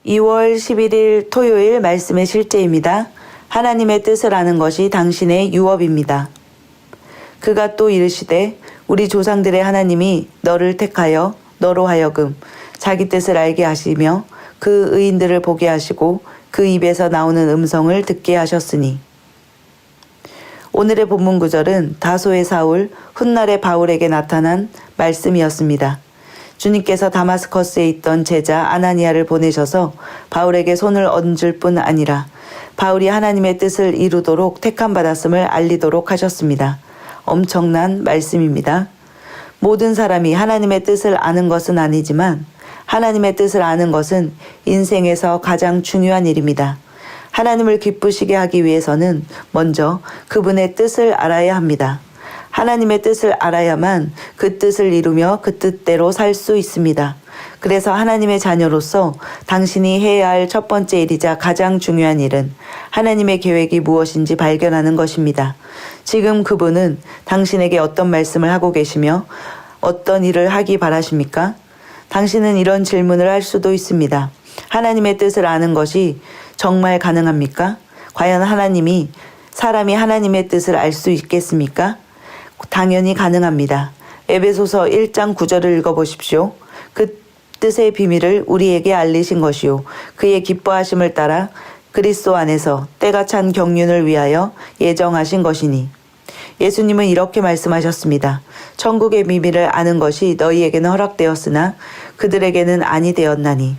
2월 11일 토요일 말씀의 실제입니다. 하나님의 뜻을 아는 것이 당신의 유업입니다. 그가 또 이르시되 우리 조상들의 하나님이 너를 택하여 너로 하여금 자기 뜻을 알게 하시며 그 의인들을 보게 하시고 그 입에서 나오는 음성을 듣게 하셨으니. 오늘의 본문 구절은 다소의 사울, 훗날의 바울에게 나타난 말씀이었습니다. 주님께서 다마스커스에 있던 제자 아나니아를 보내셔서 바울에게 손을 얹을 뿐 아니라 바울이 하나님의 뜻을 이루도록 택함받았음을 알리도록 하셨습니다. 엄청난 말씀입니다. 모든 사람이 하나님의 뜻을 아는 것은 아니지만 하나님의 뜻을 아는 것은 인생에서 가장 중요한 일입니다. 하나님을 기쁘시게 하기 위해서는 먼저 그분의 뜻을 알아야 합니다. 하나님의 뜻을 알아야만 그 뜻을 이루며 그 뜻대로 살 수 있습니다. 그래서 하나님의 자녀로서 당신이 해야 할 첫 번째 일이자 가장 중요한 일은 하나님의 계획이 무엇인지 발견하는 것입니다. 지금 그분은 당신에게 어떤 말씀을 하고 계시며 어떤 일을 하기 바라십니까? 당신은 이런 질문을 할 수도 있습니다. 하나님의 뜻을 아는 것이 정말 가능합니까? 과연 사람이 하나님의 뜻을 알 수 있겠습니까? 당연히 가능합니다. 에베소서 1장 9절을 읽어보십시오. 그 뜻의 비밀을 우리에게 알리신 것이요 그의 기뻐하심을 따라 그리스도 안에서 때가 찬 경륜을 위하여 예정하신 것이니. 예수님은 이렇게 말씀하셨습니다. 천국의 비밀을 아는 것이 너희에게는 허락되었으나 그들에게는 아니 되었나니.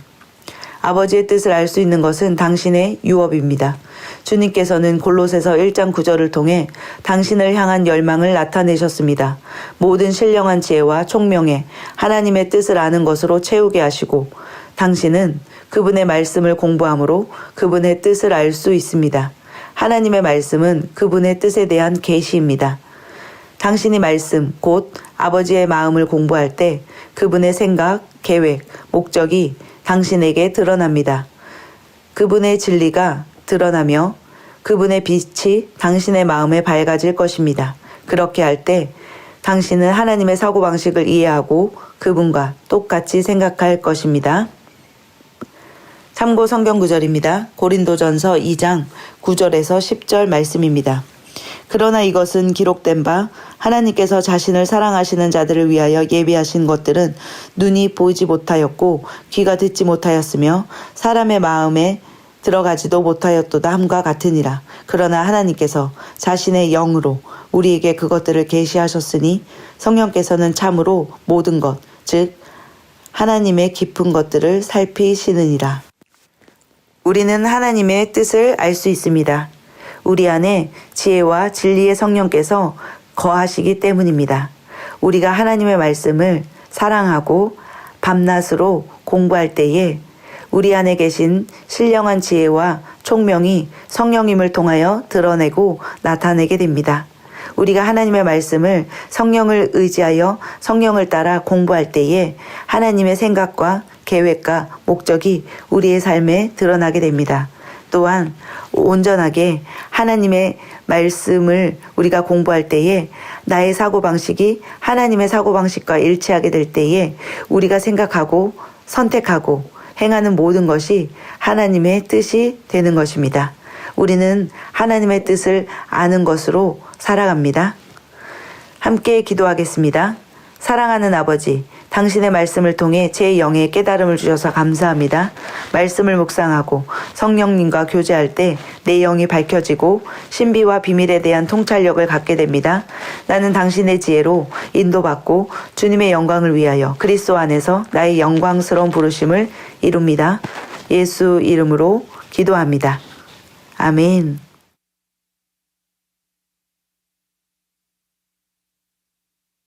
아버지의 뜻을 알 수 있는 것은 당신의 유업입니다. 주님께서는 골로새서 1장 9절을 통해 당신을 향한 열망을 나타내셨습니다. 모든 신령한 지혜와 총명에 하나님의 뜻을 아는 것으로 채우게 하시고 당신은 그분의 말씀을 공부함으로 그분의 뜻을 알 수 있습니다. 하나님의 말씀은 그분의 뜻에 대한 계시입니다. 당신이 말씀, 곧 아버지의 마음을 공부할 때 그분의 생각, 계획, 목적이 당신에게 드러납니다. 그분의 진리가 드러나며 그분의 빛이 당신의 마음에 밝아질 것입니다. 그렇게 할 때 당신은 하나님의 사고방식을 이해하고 그분과 똑같이 생각할 것입니다. 참고 성경 구절입니다. 고린도전서 2장 9절에서 10절 말씀입니다. 그러나 이것은 기록된 바 하나님께서 자신을 사랑하시는 자들을 위하여 예비하신 것들은 눈이 보지 못하였고 귀가 듣지 못하였으며 사람의 마음에 들어가지도 못하였도다 함과 같으니라. 그러나 하나님께서 자신의 영으로 우리에게 그것들을 계시하셨으니 성령께서는 참으로 모든 것, 즉 하나님의 깊은 것들을 살피시느니라. 우리는 하나님의 뜻을 알 수 있습니다. 우리 안에 지혜와 진리의 성령께서 거하시기 때문입니다. 우리가 하나님의 말씀을 사랑하고 밤낮으로 공부할 때에 우리 안에 계신 신령한 지혜와 총명이 성령님을 통하여 드러내고 나타내게 됩니다. 우리가 하나님의 말씀을 성령을 의지하여 성령을 따라 공부할 때에 하나님의 생각과 계획과 목적이 우리의 삶에 드러나게 됩니다. 또한 온전하게 하나님의 말씀을 우리가 공부할 때에 나의 사고방식이 하나님의 사고방식과 일치하게 될 때에 우리가 생각하고 선택하고 행하는 모든 것이 하나님의 뜻이 되는 것입니다. 우리는 하나님의 뜻을 아는 것으로 살아갑니다. 함께 기도하겠습니다. 사랑하는 아버지, 당신의 말씀을 통해 제 영에 깨달음을 주셔서 감사합니다. 말씀을 묵상하고 성령님과 교제할 때 내 영이 밝혀지고 신비와 비밀에 대한 통찰력을 갖게 됩니다. 나는 당신의 지혜로 인도받고 주님의 영광을 위하여 그리스도 안에서 나의 영광스러운 부르심을 이룹니다. 예수 이름으로 기도합니다. 아멘.